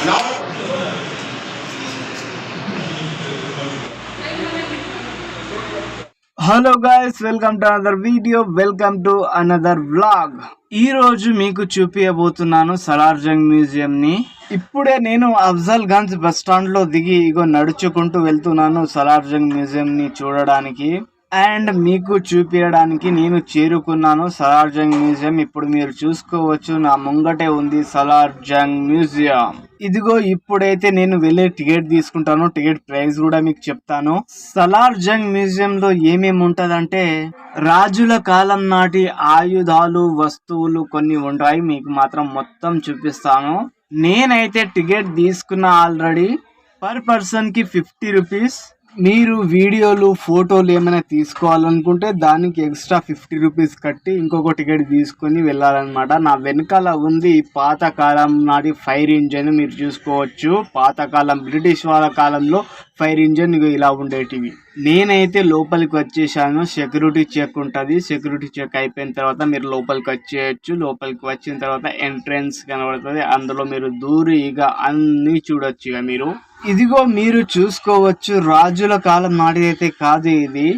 Hello guys, welcome to another video, welcome to another vlog. ఈ రోజు మీకు చూపించబోతున్నాను సలార్జంగ్ మ్యూజియం ని. ఇప్పుడే నేను అఫ్జల్ గంజ్ బస్ స్టాండ్ లో దిగి ఇగో నడుచుకుంటూ వెళ్తున్నాను సలార్జంగ్ మ్యూజియం ని చూడడానికి అండ్ మీకు చూపించడానికి నేను చేరుకున్నాను సలార్జంగ్ మ్యూజియం. ఇప్పుడు మీరు చూసుకోవచ్చు, నా ముంగటే ఉంది సలార్జంగ్ మ్యూజియం. ఇదిగో ఇప్పుడైతే నేను వెళ్ళి టికెట్ తీసుకుంటాను. టికెట్ ప్రైస్ కూడా మీకు చెప్తాను. సలార్జంగ్ మ్యూజియం లో ఏమేమి ఉంటదంటే రాజుల కాలం నాటి ఆయుధాలు, వస్తువులు కొన్ని ఉంటాయి. మీకు మాత్రం మొత్తం చూపిస్తాను. నేనైతే టికెట్ తీసుకున్నా ఆల్రెడీ. పర్ పర్సన్ కి 50 రూపీస్. మీరు వీడియోలు, ఫోటోలు ఏమైనా తీసుకోవాలనుకుంటే దానికి ఎక్స్ట్రా 50 రూపీస్ కట్టి ఇంకొక టికెట్ తీసుకొని వెళ్ళాలన్నమాట. నా వెనకాల ఉంది పాతకాలం నాటి ఫైర్ ఇంజన్. మీరు చూసుకోవచ్చు, పాతకాలం బ్రిటిష్ వాళ్ళ కాలంలో ఫైర్ ఇంజన్ ఇలా ఉండేటివి. నేనైతే లోపలికి వచ్చేసాను. సెక్యూరిటీ చెక్ ఉంటుంది. సెక్యూరిటీ చెక్ అయిపోయిన తర్వాత మీరు లోపలికి వచ్చేయచ్చు. లోపలికి వచ్చిన తర్వాత ఎంట్రన్స్ కనబడుతుంది. అందులో మీరు దూరి ఇక అన్ని చూడొచ్చు. ఇక మీరు ఇదిగో మీరు చూసుకోవచ్చు, రాజుల కాలం నాటిదైతే కాదు ఇది.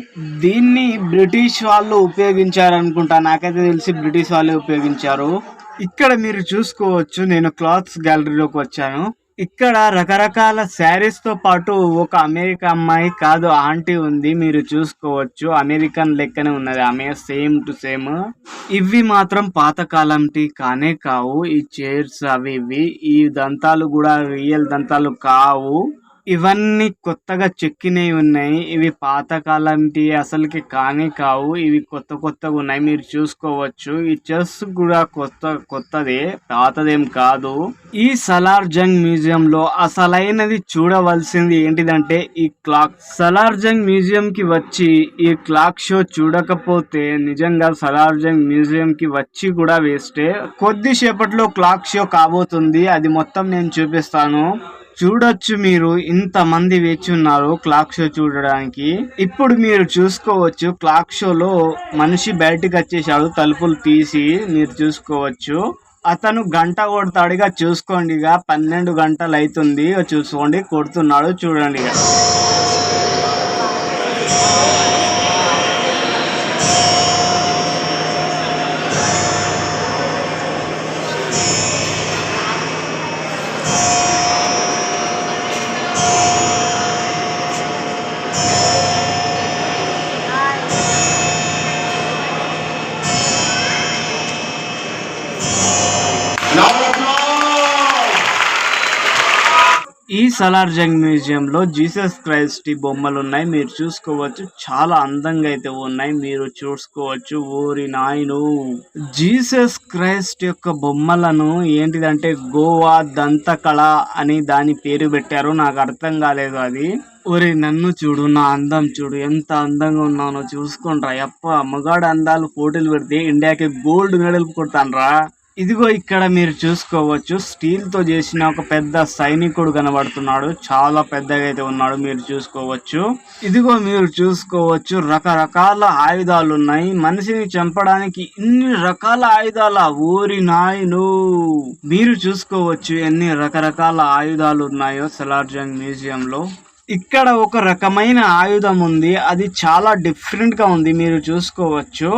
దీన్ని బ్రిటిష్ వాళ్ళు ఉపయోగించారనుకుంటా. నాకైతే తెలిసి బ్రిటిష్ వాళ్ళే ఉపయోగించారు. ఇక్కడ మీరు చూసుకోవచ్చు, నేను క్లాత్స్ గ్యాలరీలోకి వచ్చాను. ఇక్కడ రకరకాల శారీస్ తో పాటు ఒక అమెరికా అమ్మాయి కాదు ఆంటీ ఉంది. మీరు చూసుకోవచ్చు, అమెరికన్ లెక్కనే ఉన్నది ఆమె, సేమ్ టు సేమ్. ఇవి మాత్రం పాతకాలంటి కానే కావు. ఈ చైర్స్ అవి ఇవి, ఈ దంతాలు కూడా రియల్ దంతాలు కావు. ఇవన్నీ కొత్తగా చెక్కినవి ఉన్నాయి. ఇవి పాతకాలంటి అసలుకి కానే కావు. ఇవి కొత్తగా ఉన్నాయి. మీరు చూసుకోవచ్చు, ఈ చెస్ కూడా కొత్తదే, పాతదేం కాదు. ఈ సలార్జంగ్ మ్యూజియం లో అసలైనది చూడవలసింది ఏంటిదంటే ఈ క్లాక్. సలార్జంగ్ మ్యూజియం కి వచ్చి ఈ క్లాక్ షో చూడకపోతే నిజంగా సలార్జంగ్ మ్యూజియం కి వచ్చి కూడా వేస్టే. కొద్దిసేపట్లో క్లాక్ షో కాబోతుంది. అది మొత్తం నేను చూపిస్తాను. చూడొచ్చు, మీరు ఇంత మంది వేచి ఉన్నారు క్లాక్ షో చూడడానికి. ఇప్పుడు మీరు చూసుకోవచ్చు, క్లాక్ షోలో మనిషి బయటకు వచ్చేసాడు తలుపులు తీసి. మీరు చూసుకోవచ్చు, అతను గంట కొడతాడుగా. చూసుకోండి, ఇక 12 గంటలు అవుతుంది. చూసుకోండి, కొడుతున్నాడు చూడండి. ఇక ఈ సలార్జంగ్ మ్యూజియం లో జీసస్ క్రైస్ట్ బొమ్మలు ఉన్నాయి. మీరు చూసుకోవచ్చు, చాలా అందంగా అయితే ఉన్నాయి. మీరు చూసుకోవచ్చు. ఓరి నాయను, జీసస్ క్రైస్ట్ యొక్క బొమ్మలను ఏంటిదంటే గోవా దంతకళ అని దాని పేరు పెట్టారు. నాకు అర్థం కాలేదు అది. ఒరే నన్ను చూడు, నా అందం చూడు, ఎంత అందంగా ఉన్నానో చూసుకుంటా. అప్ప మగాడ అందాలు పోటీలు పెడితే ఇండియాకి గోల్డ్ మెడల్ కొడతాన్రా. ఇదిగో ఇక్కడ మీరు చూసుకోవచ్చు, స్టీల్ తో చేసిన ఒక పెద్ద సైనికుడు కనబడుతున్నాడు. చాలా పెద్దగా అయితే ఉన్నాడు. మీరు చూసుకోవచ్చు. ఇదిగో మీరు చూసుకోవచ్చు, రకరకాల ఆయుధాలు ఉన్నాయి. మనిషిని చంపడానికి ఇన్ని రకాల ఆయుధాల, ఊరి నాయను. మీరు చూసుకోవచ్చు ఎన్ని రకరకాల ఆయుధాలు ఉన్నాయో సలార్జంగ్ మ్యూజియం లో. ఇక్కడ ఒక రకమైన ఆయుధం ఉంది. అది చాలా డిఫరెంట్ గా ఉంది. మీరు చూసుకోవచ్చు,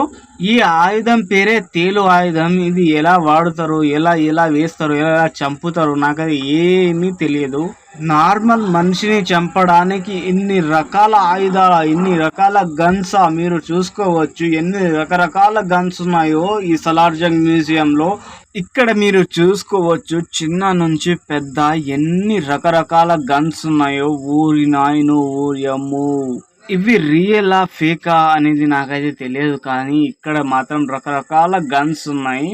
ఈ ఆయుధం పేరే తేలు ఆయుధం. ఇది ఎలా వాడుతారు, ఎలా వేస్తారు, ఎలా చంపుతారు, నాకు అది ఏమీ తెలియదు. నార్మల్ మనిషిని చంపడానికి ఇన్ని రకాల ఆయుధాలు, ఇన్ని రకాల గన్స్. మీరు చూసుకోవచ్చు ఎన్ని రకరకాల గన్స్ ఉన్నాయో ఈ సలార్జంగ్ మ్యూజియం లో. ఇక్కడ మీరు చూసుకోవచ్చు, చిన్న నుంచి పెద్ద ఎన్ని రకరకాల గన్స్ ఉన్నాయో. ఊరి నాయను, ఊరి అమ్ము. ఇవి రియలా ఫేకా అనేది నాకైతే తెలియదు, కానీ ఇక్కడ మాత్రం రకరకాల గన్స్ ఉన్నాయి.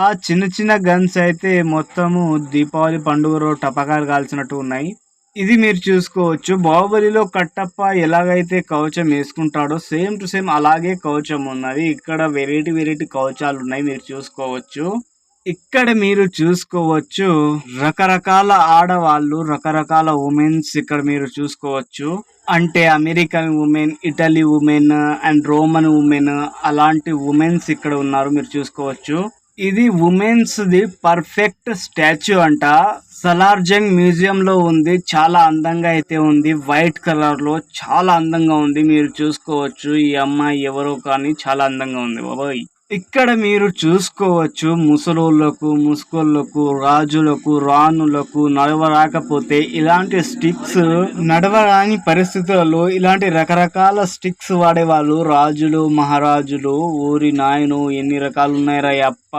ఆ చిన్న గన్స్ అయితే మొత్తము దీపావళి పండుగ రోజు టపకాలు కాల్చినట్టు ఉన్నాయి. ఇది మీరు చూసుకోవచ్చు, బాహుబలిలో కట్టప్ప ఎలాగైతే కవచం వేసుకుంటాడో సేమ్ టు సేమ్ అలాగే కవచం ఉన్నది. ఇక్కడ వెరైటీ కవచాలు ఉన్నాయి. మీరు చూసుకోవచ్చు. ఇక్కడ మీరు చూసుకోవచ్చు, రకరకాల ఆడవాళ్ళు, రకరకాల ఉమెన్స్ ఇక్కడ మీరు చూసుకోవచ్చు. అంటే American women, Italy women and Roman women, అలాంటి ఉమెన్స్ ఇక్కడ ఉన్నారు. మీరు చూసుకోవచ్చు. ఇది ఉమెన్స్ ది పర్ఫెక్ట్ స్టాచ్యూ అంట. సలార్జంగ్ మ్యూజియం లో ఉంది. చాలా అందంగా అయితే ఉంది. వైట్ కలర్ లో చాలా అందంగా ఉంది. మీరు చూసుకోవచ్చు. ఈ అమ్మాయి ఎవరో కానీ చాలా అందంగా ఉంది బాబాయ్. ఇక్కడ మీరు చూసుకోవచ్చు ముసలోళ్లకు, ముసుకోళ్లకు, రాజులకు, రాణులకు నడవరాకపోతే ఇలాంటి స్టిక్స్, నడవరాని పరిస్థితులలో ఇలాంటి రకరకాల స్టిక్స్ వాడేవాళ్ళు రాజులు, మహారాజులు. ఊరి నాయను ఎన్ని రకాలు ఉన్నాయిరా అప్ప.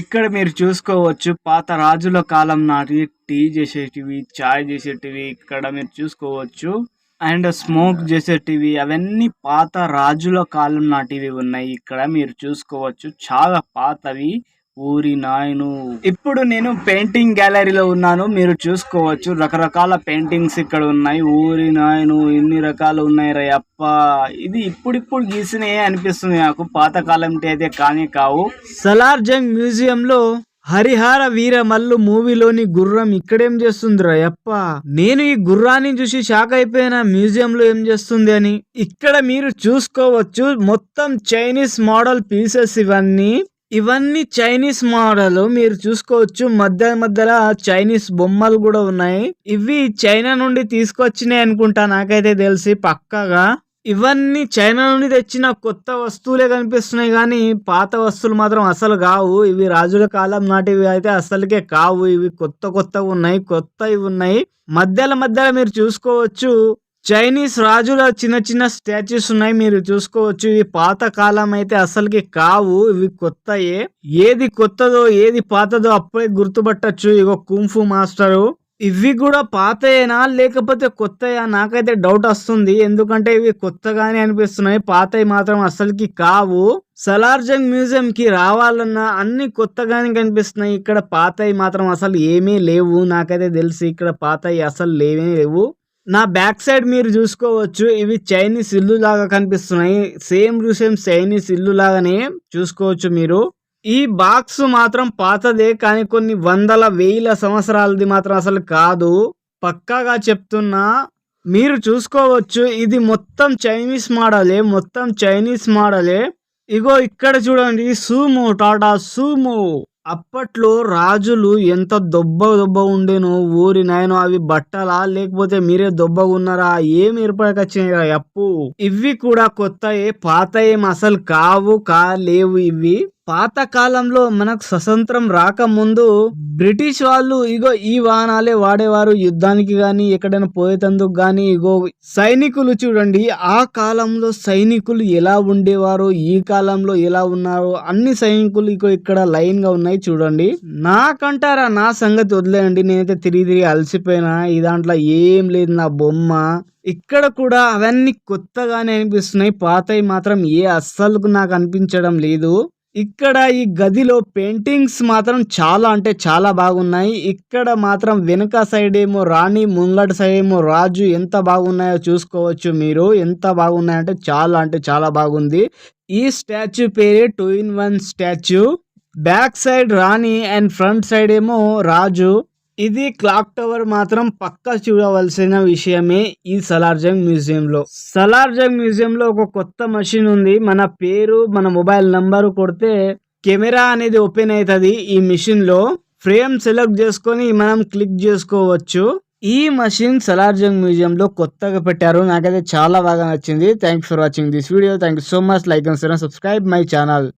ఇక్కడ మీరు చూసుకోవచ్చు పాత రాజుల కాలం నాటి టీ చేసేటివి, చాయ్ చేసేటివి ఇక్కడ మీరు చూసుకోవచ్చు. అండ్ స్మోక్ చేసేటివి అవన్నీ పాత రాజుల కాలం నాటివి ఉన్నాయి. ఇక్కడ మీరు చూసుకోవచ్చు చాలా పాతవి. ఊరి నాయను. ఇప్పుడు నేను పెయింటింగ్ గ్యాలరీలో ఉన్నాను. మీరు చూసుకోవచ్చు రకరకాల పెయింటింగ్స్ ఇక్కడ ఉన్నాయి. ఊరి నాయను ఎన్ని రకాలు ఉన్నాయి రా అప్ప. ఇది ఇప్పుడిప్పుడు గీసినే అనిపిస్తుంది నాకు. పాతకాలం అయితే కానీ కావు. సలార్జంగ్ మ్యూజియం లో హరిహర వీర మల్లు మూవీలోని గుర్రం ఇక్కడేం చేస్తుందిరా యప్ప. నేను ఈ గుర్రాన్ని చూసి షాక్ అయిపోయిన మ్యూజియం లో ఏం చేస్తుంది అని. ఇక్కడ మీరు చూసుకోవచ్చు మొత్తం చైనీస్ మోడల్ పీసెస్ ఇవన్నీ చైనీస్ మోడల్. మీరు చూసుకోవచ్చు మధ్యలో చైనీస్ బొమ్మలు కూడా ఉన్నాయి. ఇవి చైనా నుండి తీసుకొచ్చినాయి అనుకుంటా నాకైతే తెలిసి పక్కాగా. ఇవన్నీ చైనా నుండి తెచ్చిన కొత్త వస్తువులే కనిపిస్తున్నాయి కానీ పాత వస్తువులు మాత్రం అసలు కావు. ఇవి రాజుల కాలం నాటివి అయితే అసలుకే కావు. ఇవి కొత్తగా ఉన్నాయి. మధ్యలో మీరు చూసుకోవచ్చు చైనీస్ రాజుల చిన్న స్టాచ్యూస్ ఉన్నాయి. మీరు చూసుకోవచ్చు ఇవి పాత కాలం అయితే అసలుకి కావు. ఇవి కొత్తయే. ఏది కొత్తదో ఏది పాతదో అప్పుడే గుర్తుపట్టచ్చు. ఇగో కుంఫు మాస్టరు. ఇవి కూడా పాతయేనా లేకపోతే కొత్తయా నాకైతే డౌట్ వస్తుంది. ఎందుకంటే ఇవి కొత్తగానే అనిపిస్తున్నాయి. పాతవి మాత్రం అసలుకి కావు. సలార్జంగ్ మ్యూజియం కి రావాలన్నా అన్ని కొత్తగానే కనిపిస్తున్నాయి. ఇక్కడ పాతవి మాత్రం అసలు ఏమీ లేవు. నాకైతే తెలిసి ఇక్కడ పాతవి అసలు లేవు. నా బ్యాక్ సైడ్ మీరు చూసుకోవచ్చు ఇవి చైనీస్ ఇల్లు లాగా కనిపిస్తున్నాయి. సేమ్ టు సేమ్ చైనీస్ ఇల్లు లాగానే చూసుకోవచ్చు మీరు. ఈ బాక్స్ మాత్రం పాతదే కానీ కొన్ని వందల వేల సంవత్సరాలది మాత్రం అసలు కాదు. పక్కాగా చెప్తున్నా. మీరు చూసుకోవచ్చు ఇది మొత్తం చైనీస్ మోడలే. ఇగో ఇక్కడ చూడండి సూమో, టాటా సూమో. అప్పట్లో రాజులు ఎంత దొబ్బ ఉండేనో. ఊరి నాయనో అవి బట్టలా లేకపోతే మీరే దొబ్బగా ఉన్నారా? ఏం ఏర్పడకొచ్చినాయి అప్పు. ఇవి కూడా కొత్తయే, పాత ఏం అసలు లేవు. ఇవి పాత కాలంలో మనకు స్వతంత్రం రాకముందు బ్రిటిష్ వాళ్ళు ఇగో ఈ వాహనాలే వాడేవారు యుద్ధానికి గాని ఎక్కడైనా పోయేటందుకు గాని. ఇగో సైనికులు చూడండి ఆ కాలంలో సైనికులు ఎలా ఉండేవారు, ఈ కాలంలో ఎలా ఉన్నారు. అన్ని సైనికులు ఇగో ఇక్కడ లైన్ గా ఉన్నాయి చూడండి. నాకంటారా నా సంగతి వదిలేయండి. నేనైతే తిరిగి అలసిపోయినా. ఈ దాంట్లో ఏం లేదు నా బొమ్మ. ఇక్కడ కూడా అవన్నీ కొత్తగానే అనిపిస్తున్నాయి. పాతవి మాత్రం అస్సలు నాకు అనిపించడం లేదు. ఇక్కడ ఈ గదిలో పెయింటింగ్స్ మాత్రం చాలా అంటే చాలా బాగున్నాయి. ఇక్కడ మాత్రం వెనుక సైడ్ ఏమో రాణి, ముంగట సైడ్ ఏమో రాజు. ఎంత బాగున్నాయో చూసుకోవచ్చు మీరు. ఎంత బాగున్నాయంటే చాలా బాగుంది. ఈ స్టాచ్యూ పేరే 2-in-1 statue. Back side Rani and front side ఏమో రాజు. ఇది క్లాక్ టవర్ మాత్రం పక్కా చూడవలసిన విషయమే ఈ సలార్జంగ్ మ్యూజియం లో ఒక కొత్త మషిన్ ఉంది. మన పేరు, మన మొబైల్ నంబర్ కొడితే కెమెరా అనేది ఓపెన్ అవుతుంది. ఈ మిషన్ లో ఫ్రేమ్ సెలెక్ట్ చేసుకొని మనం క్లిక్ చేసుకోవచ్చు. ఈ మషిన్ సలార్జంగ్ మ్యూజియం లో కొత్తగా పెట్టారు. నాకైతే చాలా బాగా నచ్చింది. Thank for watching this video. Thank you so much. Like and subscribe my channel.